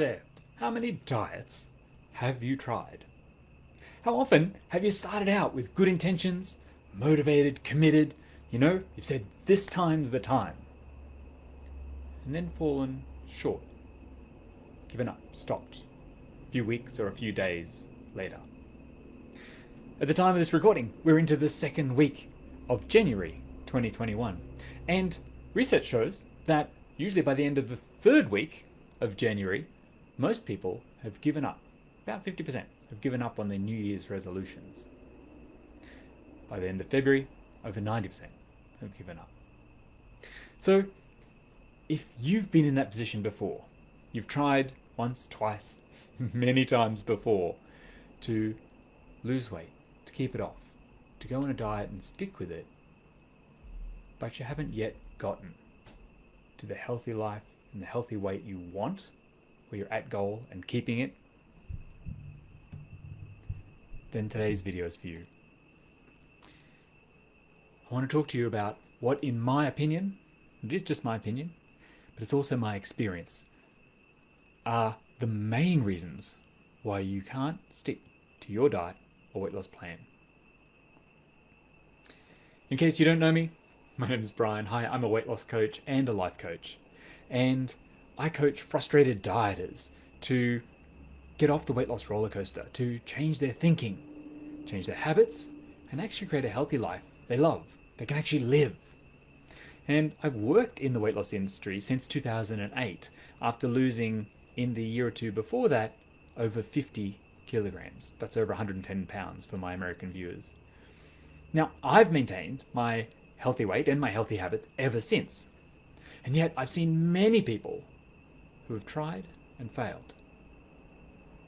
There, how many diets have you tried? How often have you started out with good intentions, motivated, committed, you've said this time's the time, and then fallen short, given up, stopped, a few weeks or a few days later? At the time of this recording, we're into the second week of January 2021, and research shows that usually by the end of the third week of January, most people have given up. About 50% have given up on their New Year's resolutions. By the end of February, over 90% have given up. So, if you've been in that position before, you've tried once, twice, many times before to lose weight, to keep it off, to go on a diet and stick with it, but you haven't yet gotten to the healthy life and the healthy weight you want, where you're at goal and keeping it, then today's video is for you. I want to talk to you about what, in my opinion, it is just my opinion, but it's also my experience, are the main reasons why you can't stick to your diet or weight loss plan. In case you don't know me, my name is Brian. Hi, I'm a weight loss coach and a life coach. And I coach frustrated dieters to get off the weight loss roller coaster, to change their thinking, change their habits, and actually create a healthy life they love, they can actually live. And I've worked in the weight loss industry since 2008, after losing, in the year or two before that, over 50 kilograms. That's over 110 pounds for my American viewers. Now, I've maintained my healthy weight and my healthy habits ever since. And yet I've seen many people who have tried and failed.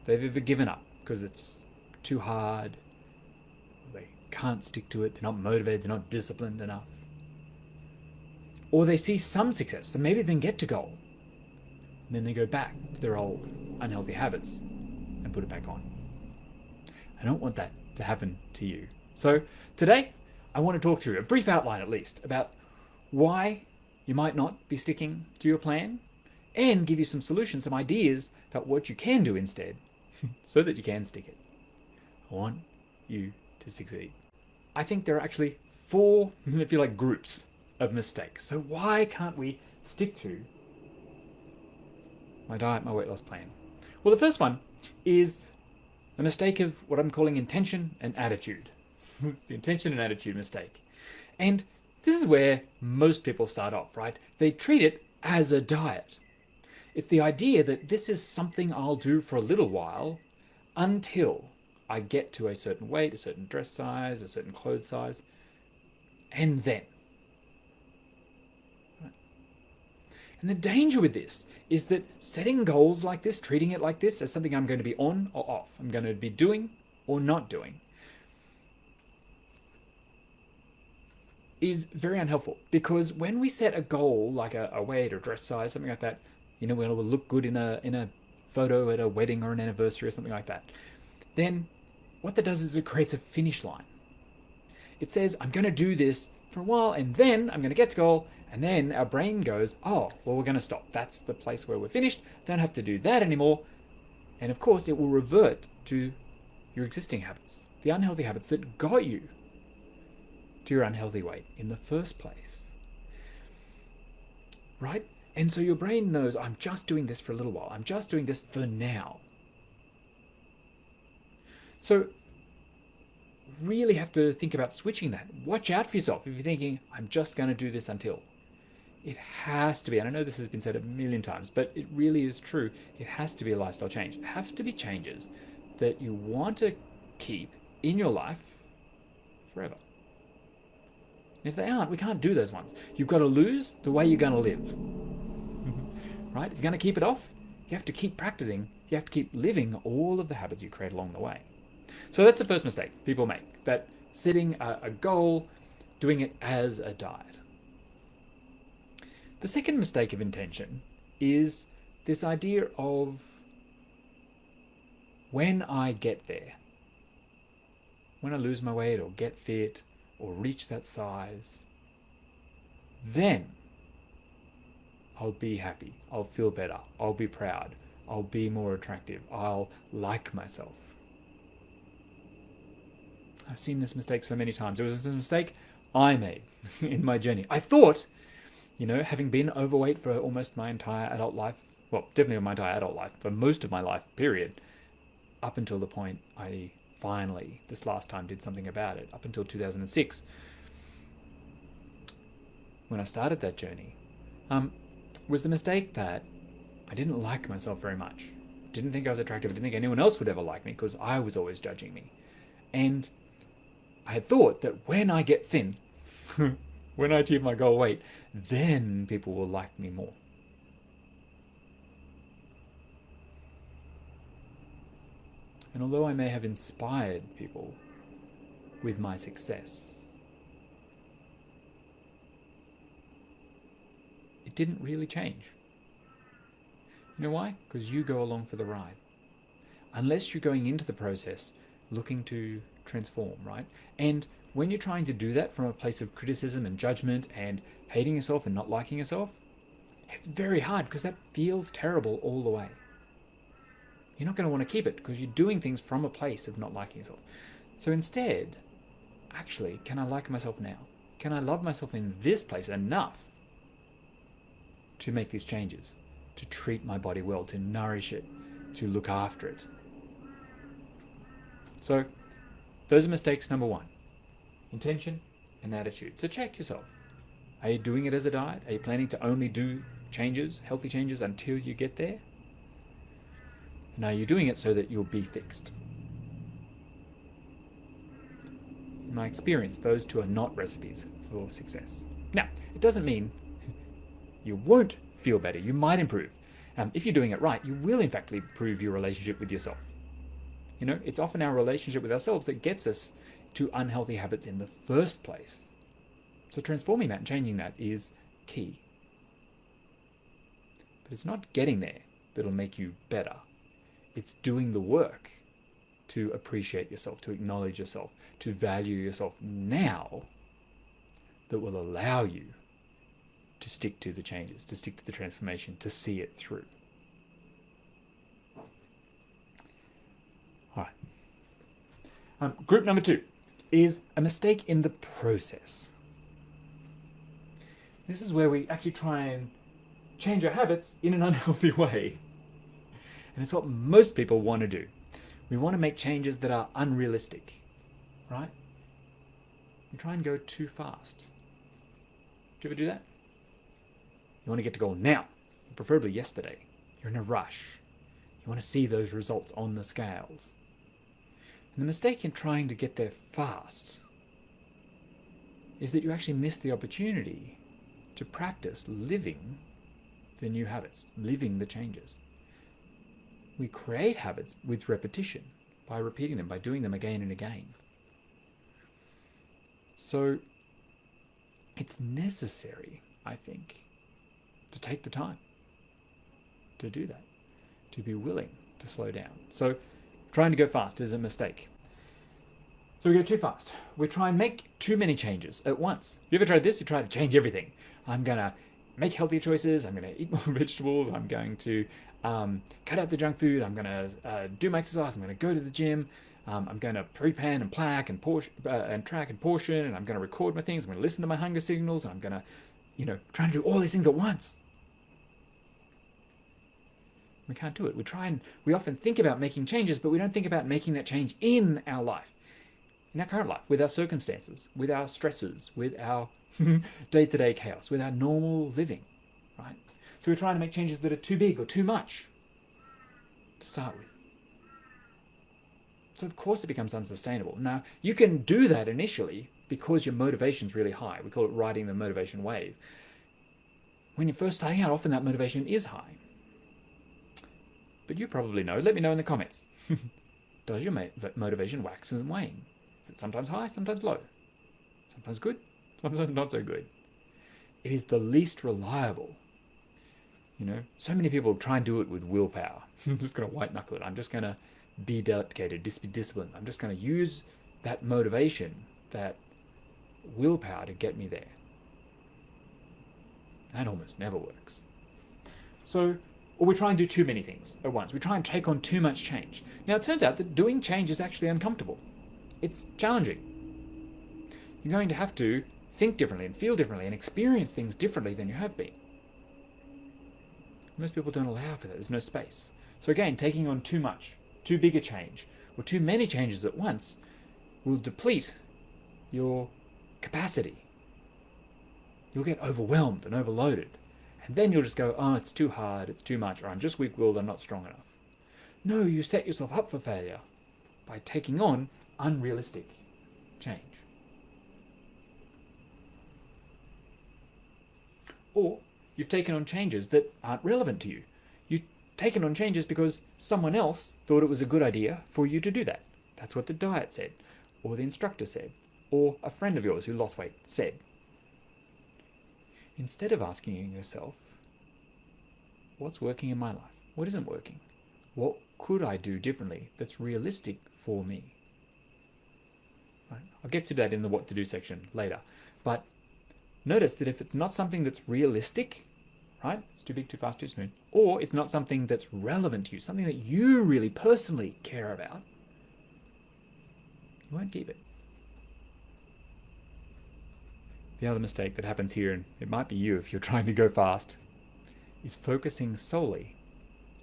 They've either given up because it's too hard, they can't stick to it, they're not motivated, they're not disciplined enough. Or they see some success, so maybe they can get to goal. And then they go back to their old unhealthy habits and put it back on. I don't want that to happen to you. So today, I want to talk through a brief outline at least about why you might not be sticking to your plan, and give you some solutions, some ideas about what you can do instead so that you can stick it. I want you to succeed. I think there are actually 4, if you like, groups of mistakes. So why can't we stick to my diet, my weight loss plan? Well, the first one is a mistake of what I'm calling intention and attitude. It's the intention and attitude mistake. And this is where most people start off, right? They treat it as a diet. It's the idea that this is something I'll do for a little while until I get to a certain weight, a certain dress size, a certain clothes size, and then. And the danger with this is that setting goals like this, treating it like this as something I'm going to be on or off, I'm going to be doing or not doing, is very unhelpful. Because when we set a goal like a weight or dress size, something like that, when it will look good in a photo at a wedding or an anniversary or something like that, then what that does is it creates a finish line. It says, I'm going to do this for a while, and then I'm going to get to goal, and then our brain goes, oh, well, we're going to stop. That's the place where we're finished. Don't have to do that anymore. And of course, it will revert to your existing habits, the unhealthy habits that got you to your unhealthy weight in the first place. Right? And so your brain knows, I'm just doing this for a little while. I'm just doing this for now. So really have to think about switching that. Watch out for yourself if you're thinking, I'm just going to do this until. It has to be, and I know this has been said a million times, but it really is true. It has to be a lifestyle change. It has to be changes that you want to keep in your life forever. If they aren't, we can't do those ones. You've got to lose the way you're going to live. Right? If you're going to keep it off, you have to keep practicing. You have to keep living all of the habits you create along the way. So that's the first mistake people make, that setting a goal, doing it as a diet. The second mistake of intention is this idea of when I get there, when I lose my weight or get fit or reach that size, then I'll be happy, I'll feel better, I'll be proud, I'll be more attractive. I'll like myself. I've seen this mistake so many times. It was a mistake I made in my journey. I thought, having been overweight for almost my entire adult life, well, definitely my entire adult life, for most of my life, period, up until the point I finally, this last time, did something about it, up until 2006, when I started that journey, was the mistake that I didn't like myself very much. Didn't think I was attractive. I didn't think anyone else would ever like me because I was always judging me. And I had thought that when I get thin, when I achieve my goal weight, then people will like me more. And although I may have inspired people with my success, it didn't really change. You know why? Because you go along for the ride. Unless you're going into the process looking to transform, right? And when you're trying to do that from a place of criticism and judgment and hating yourself and not liking yourself, it's very hard because that feels terrible all the way. You're not going to want to keep it because you're doing things from a place of not liking yourself. So instead, actually, can I like myself now? Can I love myself in this place enough to make these changes, to treat my body well, to nourish it, to look after it? So those are mistakes number one: intention and attitude. So check yourself. Are you doing it as a diet? Are you planning to only do changes, healthy changes, until you get there? And are you doing it so that you'll be fixed? In my experience, those two are not recipes for success. Now, it doesn't mean you won't feel better. You might improve. If you're doing it right, you will in fact improve your relationship with yourself. It's often our relationship with ourselves that gets us to unhealthy habits in the first place. So transforming that and changing that is key. But it's not getting there that'll make you better. It's doing the work to appreciate yourself, to acknowledge yourself, to value yourself now that will allow you to stick to the changes, to stick to the transformation, to see it through. All right. Group number 2 is a mistake in the process. This is where we actually try and change our habits in an unhealthy way. And it's what most people want to do. We want to make changes that are unrealistic, right? We try and go too fast. Do you ever do that? You want to get to goal now, preferably yesterday. You're in a rush. You want to see those results on the scales. And the mistake in trying to get there fast is that you actually miss the opportunity to practice living the new habits, living the changes. We create habits with repetition, by repeating them, by doing them again and again. So it's necessary, I think, to take the time to do that, to be willing to slow down. So trying to go fast is a mistake. So we go too fast. We try and make too many changes at once. You ever tried this? You try to change everything. I'm going to make healthier choices. I'm going to eat more vegetables. I'm going to cut out the junk food. I'm going to do my exercise. I'm going to go to the gym. I'm going to pre-pan and plaque and track and portion. And I'm going to record my things. I'm going to listen to my hunger signals. And I'm going to, trying to do all these things at once. We can't do it. We often think about making changes, but we don't think about making that change in our life, in our current life, with our circumstances, with our stresses, with our day-to-day chaos, with our normal living, right? So we're trying to make changes that are too big or too much to start with. So of course it becomes unsustainable. Now, you can do that initially because your motivation's really high. We call it riding the motivation wave. When you're first starting out, often that motivation is high. But you probably know. Let me know in the comments. Does your motivation wax and wane? Is it sometimes high, sometimes low? Sometimes good, sometimes not so good? It is the least reliable. So many people try and do it with willpower. I'm just going to white knuckle it. I'm just going to be dedicated, be disciplined. I'm just going to use that motivation, that willpower to get me there. That almost never works. So Or we try and do too many things at once. We try and take on too much change. Now, it turns out that doing change is actually uncomfortable. It's challenging. You're going to have to think differently and feel differently and experience things differently than you have been. Most people don't allow for that. There's no space. So again, taking on too much, too big a change, or too many changes at once will deplete your capacity. You'll get overwhelmed and overloaded. And then you'll just go, oh, it's too hard, it's too much, or I'm just weak-willed, I'm not strong enough. No, you set yourself up for failure by taking on unrealistic change. Or you've taken on changes that aren't relevant to you. You've taken on changes because someone else thought it was a good idea for you to do that. That's what the diet said, or the instructor said, or a friend of yours who lost weight said. Instead of asking yourself, what's working in my life? What isn't working? What could I do differently that's realistic for me? Right? I'll get to that in the what to do section later. But notice that if it's not something that's realistic, right? It's too big, too fast, too soon. Or it's not something that's relevant to you, something that you really personally care about, you won't keep it. The other mistake that happens here, and it might be you if you're trying to go fast, is focusing solely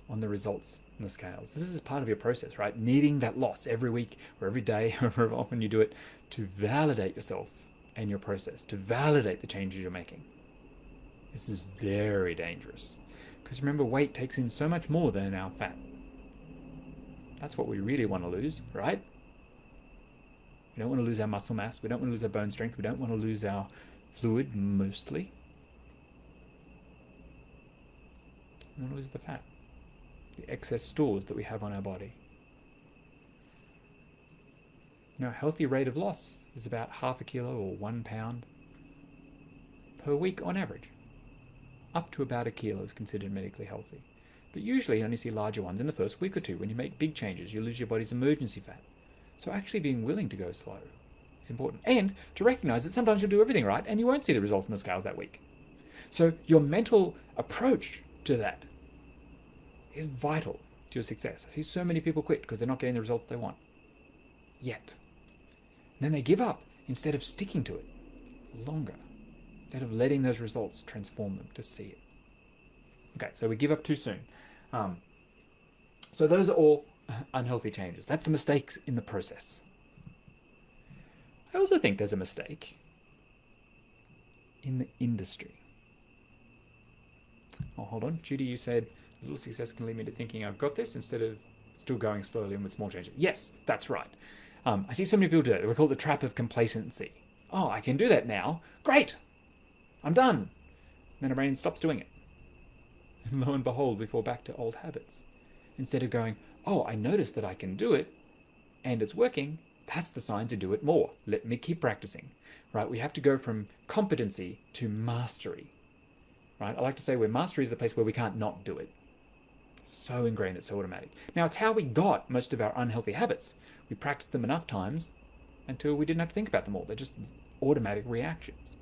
on the results in the scales. This is part of your process, right? Needing that loss every week or every day, however often you do it, to validate yourself and your process, to validate the changes you're making. This is very dangerous because remember, weight takes in so much more than our fat. That's what we really want to lose, right? We don't want to lose our muscle mass. We don't want to lose our bone strength. We don't want to lose our fluid, mostly. We want to lose the fat, the excess stores that we have on our body. Now, a healthy rate of loss is about 0.5 kilo or 1 pound per week on average. Up to about 1 kilo is considered medically healthy. But usually you only see larger ones in the first week or two. When you make big changes, you lose your body's emergency fat. So actually being willing to go slow is important. And to recognize that sometimes you'll do everything right and you won't see the results in the scales that week. So your mental approach to that is vital to your success. I see so many people quit because they're not getting the results they want yet. And then they give up instead of sticking to it longer, instead of letting those results transform them to see it. Okay, so we give up too soon. So those are all unhealthy changes. That's the mistakes in the process. I also think there's a mistake in the industry. Oh, hold on. Judy, you said a little success can lead me to thinking I've got this instead of still going slowly and with small changes. Yes, that's right. I see so many people do it. We call it the trap of complacency. Oh, I can do that now. Great. I'm done. And then our brain stops doing it. And lo and behold, we fall back to old habits. Instead of going, oh, I noticed that I can do it and it's working. That's the sign to do it more. Let me keep practicing, right? We have to go from competency to mastery, right? I like to say where mastery is the place where we can't not do it. It's so ingrained, it's so automatic. Now, it's how we got most of our unhealthy habits. We practiced them enough times until we didn't have to think about them all. They're just automatic reactions.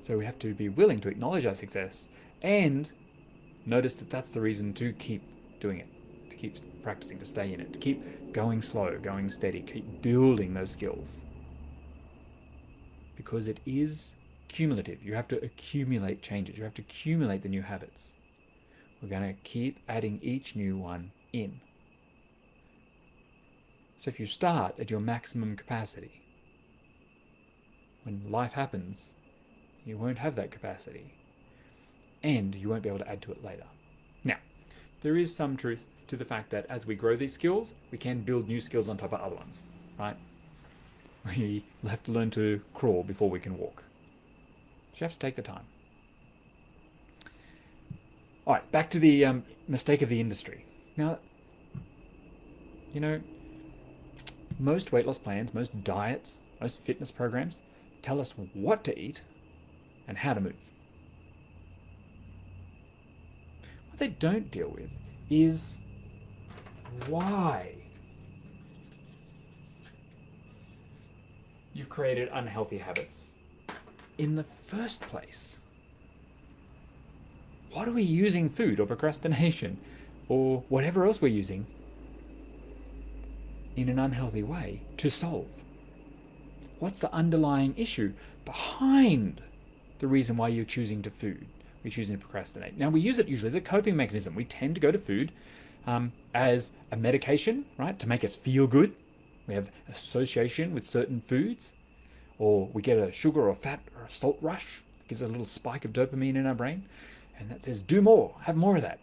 So we have to be willing to acknowledge our success and notice that that's the reason to keep doing it, to keep practicing, to stay in it, to keep going slow, going steady, keep building those skills. Because it is cumulative. You have to accumulate changes. You have to accumulate the new habits. We're going to keep adding each new one in. So if you start at your maximum capacity, when life happens, you won't have that capacity and you won't be able to add to it later. Now, there is some truth to the fact that as we grow these skills, we can build new skills on top of other ones, right? We have to learn to crawl before we can walk. So you have to take the time. All right, back to the mistake of the industry. Now, you know, most weight loss plans, most diets, most fitness programs tell us what to eat and how to move. What they don't deal with is why you've created unhealthy habits in the first place? What are we using food or procrastination or whatever else we're using in an unhealthy way to solve? What's the underlying issue behind the reason why you're choosing to food? We're choosing to procrastinate. Now, we use it usually as a coping mechanism. We tend to go to food as a medication, right, to make us feel good. We have association with certain foods, or we get a sugar or fat or a salt rush, it gives a little spike of dopamine in our brain, and that says, do more, have more of that.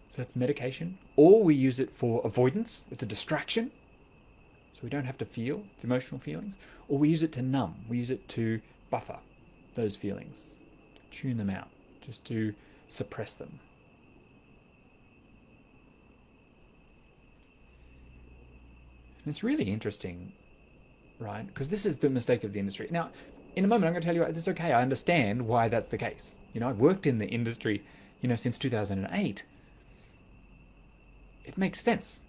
So that's medication. Or we use it for avoidance. It's a distraction, so we don't have to feel the emotional feelings. Or we use it to numb. We use it to buffer those feelings, to tune them out, just to suppress them. And it's really interesting, right? Because this is the mistake of the industry. Now, in a moment, I'm going to tell you it's okay. I understand why that's the case. I've worked in the industry, since 2008. It makes sense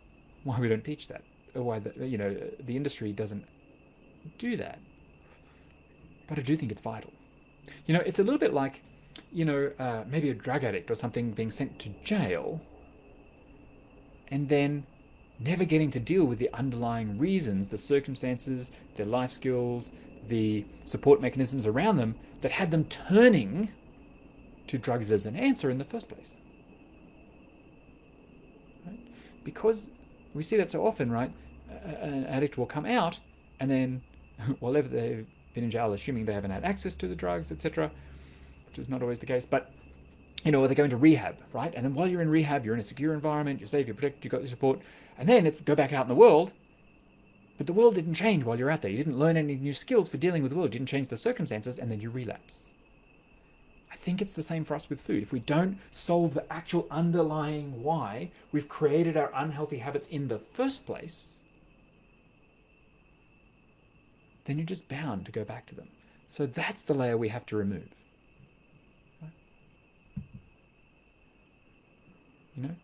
why we don't teach that, or why the industry doesn't do that. But I do think it's vital. It's a little bit like, maybe a drug addict or something being sent to jail and then never getting to deal with the underlying reasons, the circumstances, their life skills, the support mechanisms around them that had them turning to drugs as an answer in the first place. Right? Because we see that so often, right? An addict will come out and then, whatever they've been in jail, assuming they haven't had access to the drugs, etc., which is not always the case, but they go into rehab, right? And then while you're in rehab, you're in a secure environment, you're safe, you're protected, you've got your support, and then it's go back out in the world. But the world didn't change while you're out there. You didn't learn any new skills for dealing with the world. You didn't change the circumstances, and then you relapse. I think it's the same for us with food. If we don't solve the actual underlying why we've created our unhealthy habits in the first place, then you're just bound to go back to them. So that's the layer we have to remove. Right?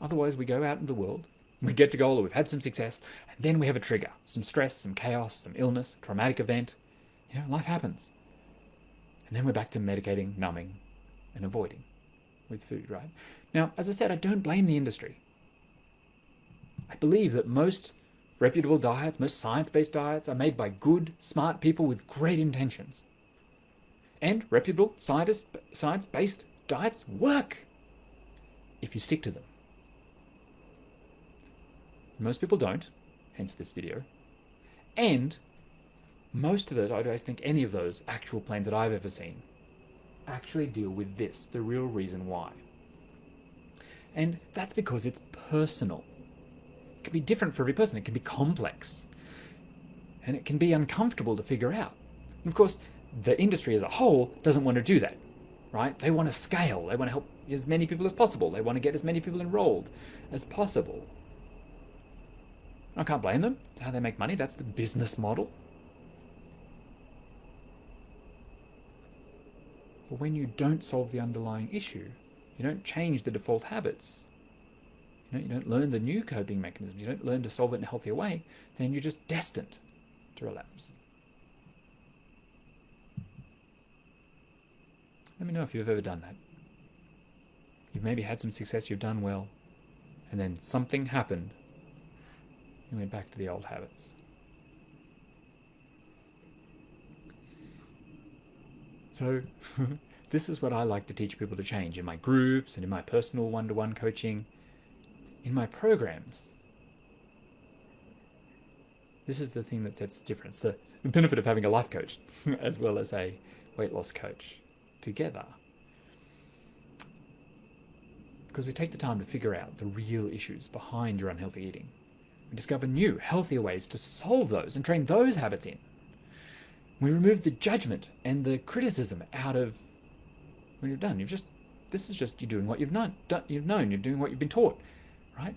Otherwise, we go out in the world, we get to goal, or we've had some success, and then we have a trigger, some stress, some chaos, some illness, traumatic event. Life happens. And then we're back to medicating, numbing, and avoiding with food, right? Now, as I said, I don't blame the industry. I believe that most reputable diets, most science-based diets are made by good, smart people with great intentions. And reputable, science-based diets work if you stick to them. Most people don't, hence this video. And most of those, I don't think any of those actual plans that I've ever seen actually deal with this, the real reason why. And that's because it's personal. It can be different for every person. It can be complex. And it can be uncomfortable to figure out. And of course, the industry as a whole doesn't want to do that, right? They want to scale. They want to help as many people as possible. They want to get as many people enrolled as possible. I can't blame them. It's how they make money. That's the business model. But when you don't solve the underlying issue, you don't change the default habits, you don't learn the new coping mechanisms, you don't learn to solve it in a healthier way, then you're just destined to relapse. Let me know if you've ever done that. You've maybe had some success, you've done well, and then something happened. You went back to the old habits. So this is what I like to teach people to change in my groups and in my personal one-to-one coaching, in my programs. This is the thing that sets the difference, the benefit of having a life coach as well as a weight loss coach together. Because we take the time to figure out the real issues behind your unhealthy eating. We discover new, healthier ways to solve those and train those habits in. We remove the judgment and the criticism out of when you're done. This is just you doing what you've known. You're doing what you've been taught, right?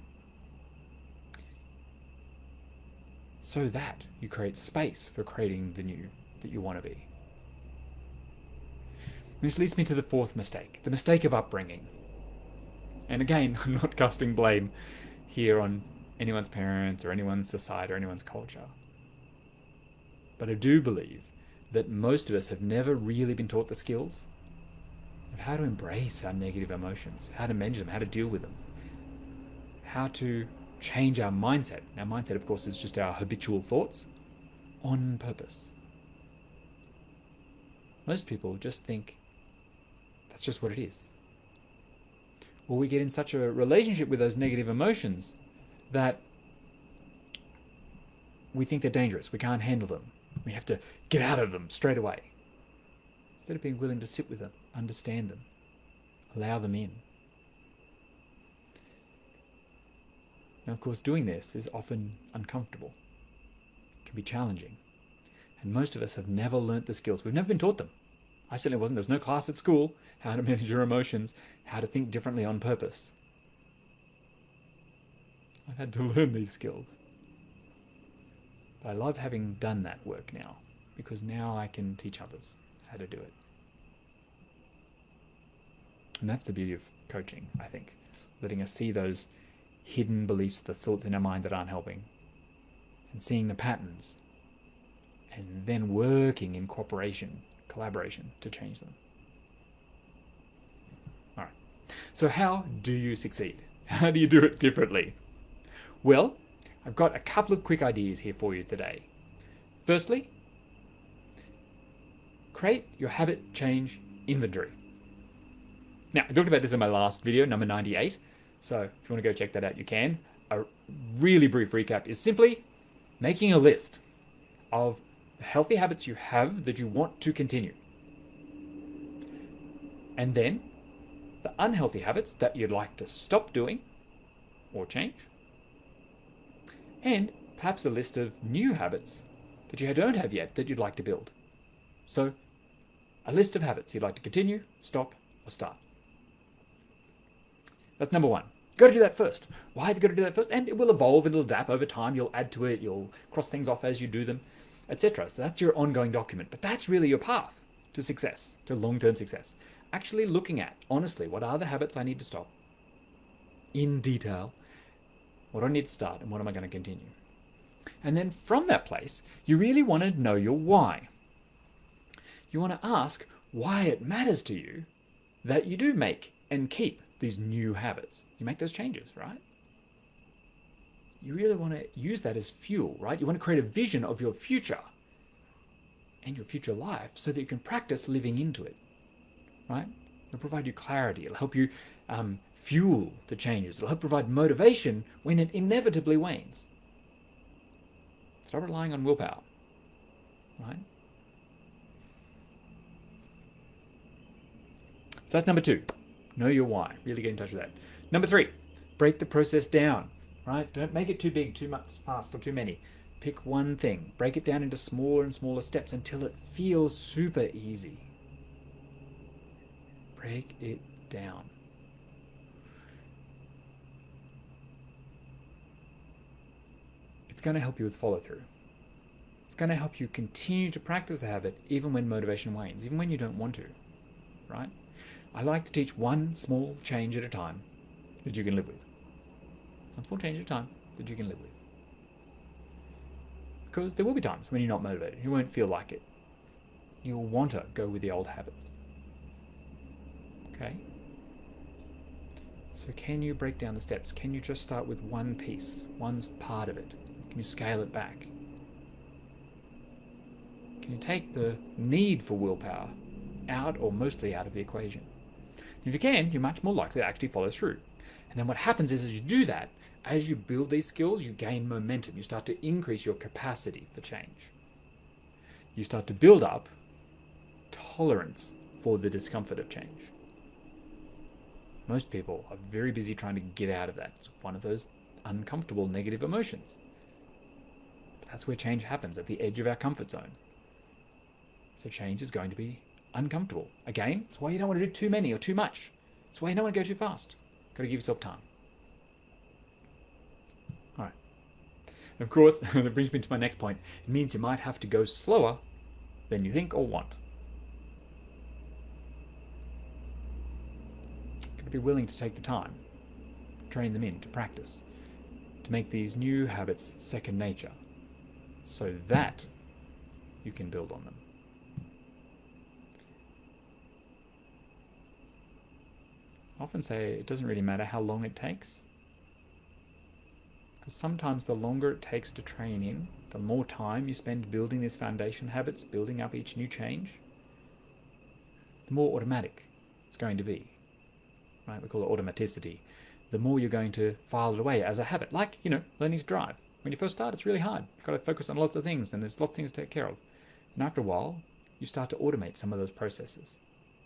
So that you create space for creating the new that you want to be. This leads me to the fourth mistake, the mistake of upbringing. And again, I'm not casting blame here on anyone's parents or anyone's society or anyone's culture. But I do believe that most of us have never really been taught the skills of how to embrace our negative emotions, how to manage them, how to deal with them, how to change our mindset. Our mindset, of course, is just our habitual thoughts on purpose. Most people just think that's just what it is. Or we get in such a relationship with those negative emotions that we think they're dangerous. We can't handle them. We have to get out of them straight away. Instead of being willing to sit with them, understand them, allow them in. Now, of course, doing this is often uncomfortable. It can be challenging. And most of us have never learnt the skills. We've never been taught them. I certainly wasn't. There was no class at school, how to manage your emotions, how to think differently on purpose. I've had to learn these skills. But I love having done that work now, because now I can teach others how to do it. And that's the beauty of coaching, I think. Letting us see those hidden beliefs, the thoughts in our mind that aren't helping, and seeing the patterns, and then working in collaboration to change them. All right. So how do you succeed? How do you do it differently? Well, I've got a couple of quick ideas here for you today. Firstly, create your habit change inventory. Now, I talked about this in my last video, number 98. So if you want to go check that out, you can. A really brief recap is simply making a list of the healthy habits you have that you want to continue. And then the unhealthy habits that you'd like to stop doing or change. And perhaps a list of new habits that you don't have yet that you'd like to build. So a list of habits you'd like to continue, stop, or start. That's number one. You've got to do that first. Why have you got to do that first? And it will evolve and it'll adapt over time. You'll add to it. You'll cross things off as you do them, etc. So that's your ongoing document. But that's really your path to success, to long-term success. Actually looking at, honestly, what are the habits I need to stop in detail? What do I need to start? And what am I going to continue? And then from that place, you really want to know your why. You want to ask why it matters to you that you do make and keep these new habits. You make those changes, right? You really want to use that as fuel, right? You want to create a vision of your future and your future life so that you can practice living into it, right? It'll provide you clarity. It'll help you fuel the changes. It'll help provide motivation when it inevitably wanes. Stop relying on willpower, right? So that's number two. Know your why. Really get in touch with that. Number three, break the process down, right? Don't make it too big, too much, fast, or too many. Pick one thing. Break it down into smaller and smaller steps until it feels super easy. Break it down. It's going to help you with follow-through. It's going to help you continue to practice the habit even when motivation wanes, even when you don't want to, right? I like to teach one small change at a time that you can live with. One small change at a time that you can live with. Because there will be times when you're not motivated. You won't feel like it. You'll want to go with the old habits. Okay? So can you break down the steps? Can you just start with one piece, one part of it? Can you scale it back? Can you take the need for willpower out or mostly out of the equation? If you can, you're much more likely to actually follow through. And then what happens is as you do that, as you build these skills, you gain momentum. You start to increase your capacity for change. You start to build up tolerance for the discomfort of change. Most people are very busy trying to get out of that. It's one of those uncomfortable negative emotions. But that's where change happens, at the edge of our comfort zone. So change is going to be uncomfortable. Again, it's why you don't want to do too many or too much. It's why you don't want to go too fast. Got to give yourself time. All right. Of course, that brings me to my next point. It means you might have to go slower than you think or want. Got to be willing to take the time, train them in to practice. to make these new habits second nature so that you can build on them. I often say it doesn't really matter how long it takes, because sometimes the longer it takes to train in, the more time you spend building these foundation habits, building up each new change, the more automatic it's going to be. Right? We call it automaticity. The more you're going to file it away as a habit, like, learning to drive. When you first start, it's really hard. You've got to focus on lots of things, and there's lots of things to take care of. And after a while, you start to automate some of those processes,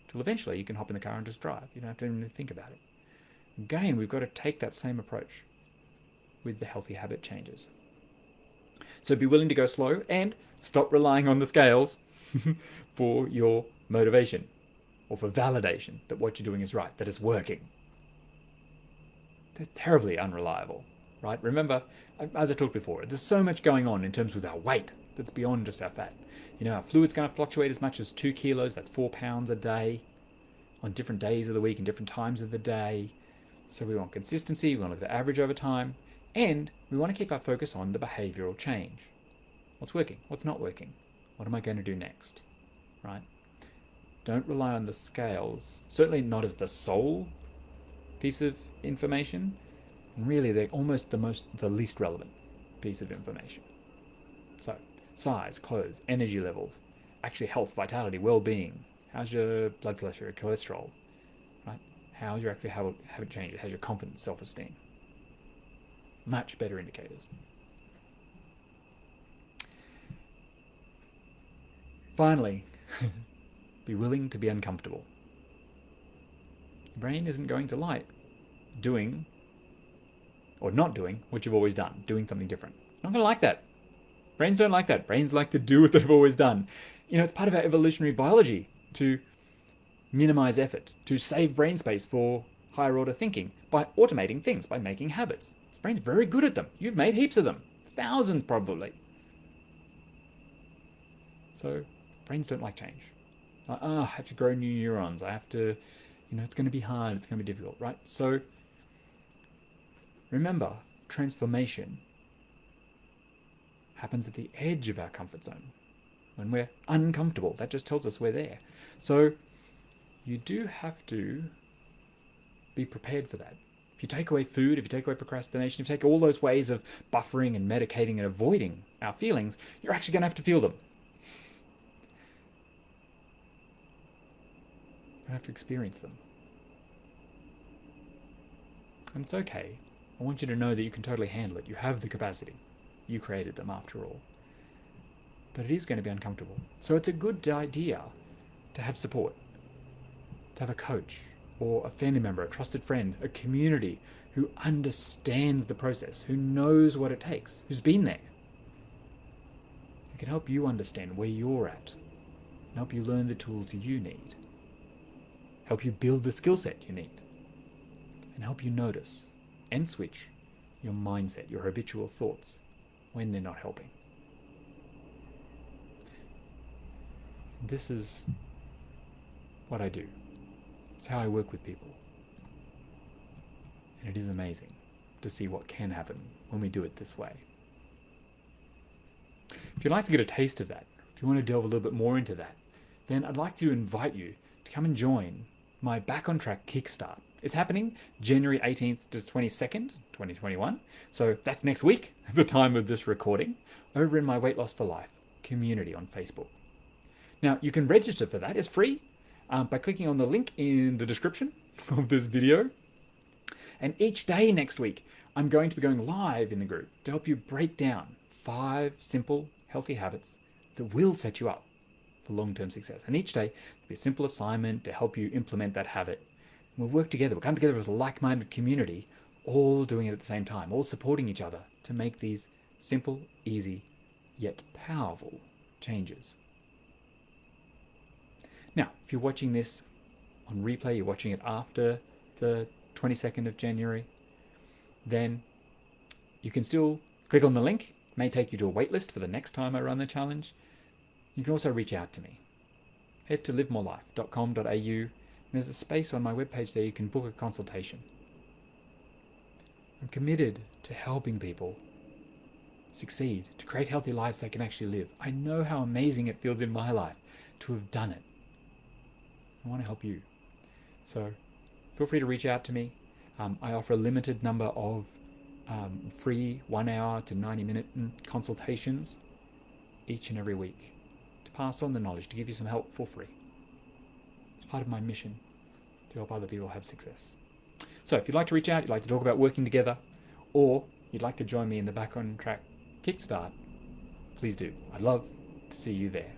till eventually you can hop in the car and just drive. You don't have to even think about it. Again, we've got to take that same approach with the healthy habit changes. So be willing to go slow and stop relying on the scales for your motivation or for validation that what you're doing is right, that it's working. They're terribly unreliable, right? Remember, as I talked before, there's so much going on in terms of our weight that's beyond just our fat. Our fluid's going to fluctuate as much as 2 kilos, that's 4 pounds a day, on different days of the week and different times of the day. So we want consistency, we want to look at the average over time, and we want to keep our focus on the behavioral change. What's working? What's not working? What am I going to do next? Right? Don't rely on the scales, certainly not as the sole piece of information. And really, they're almost the least relevant piece of information. So, size, clothes, energy levels, actually health, vitality, well-being. How's your blood pressure, your cholesterol? Right? How's your actually habit change? How's your confidence, self-esteem? Much better indicators. Finally, be willing to be uncomfortable. The brain isn't going to like doing or not doing what you've always done, doing something different. Not going to like that. Brains don't like that. Brains like to do what they've always done. It's part of our evolutionary biology to minimize effort, to save brain space for higher order thinking by automating things, by making habits. This brain's very good at them. You've made heaps of them, thousands probably. So brains don't like change. I have to grow new neurons. I have to, it's going to be hard. It's going to be difficult, right? So remember, transformation happens at the edge of our comfort zone. When we're uncomfortable, that just tells us we're there. So you do have to be prepared for that. If you take away food, if you take away procrastination, if you take all those ways of buffering and medicating and avoiding our feelings, you're actually going to have to feel them. You're going to have to experience them. And it's okay. I want you to know that you can totally handle it. You have the capacity. You created them after all. But it is going to be uncomfortable. So it's a good idea to have support, to have a coach or a family member, a trusted friend, a community who understands the process, who knows what it takes, who's been there, who can help you understand where you're at, and help you learn the tools you need, help you build the skill set you need, and help you notice and switch your mindset, your habitual thoughts when they're not helping. This is what I do. It's how I work with people. And it is amazing to see what can happen when we do it this way. If you'd like to get a taste of that, if you want to delve a little bit more into that, then I'd like to invite you to come and join my Back on Track Kickstart. It's happening January 18th to 22nd, 2021. So that's next week at the time of this recording, over in my Weight Loss for Life community on Facebook. Now, you can register for that. It's free by clicking on the link in the description of this video. And each day next week, I'm going to be going live in the group to help you break down 5 simple, healthy habits that will set you up for long-term success. And each day, there'll be a simple assignment to help you implement that habit. And we'll work together. We'll come together as a like-minded community, all doing it at the same time, all supporting each other to make these simple, easy, yet powerful changes. Now, if you're watching this on replay, you're watching it after the 22nd of January, then you can still click on the link. It may take you to a wait list for the next time I run the challenge. You can also reach out to me. Head to livemorelife.com.au. There's a space on my webpage there you can book a consultation. I'm committed to helping people succeed, to create healthy lives they can actually live. I know how amazing it feels in my life to have done it. I want to help you. So feel free to reach out to me. I offer a limited number of free 1 hour to 90-minute consultations each and every week to pass on the knowledge, to give you some help for free. It's part of my mission to help other people have success. So if you'd like to reach out, you'd like to talk about working together, or you'd like to join me in the Back on Track Kickstart, please do. I'd love to see you there.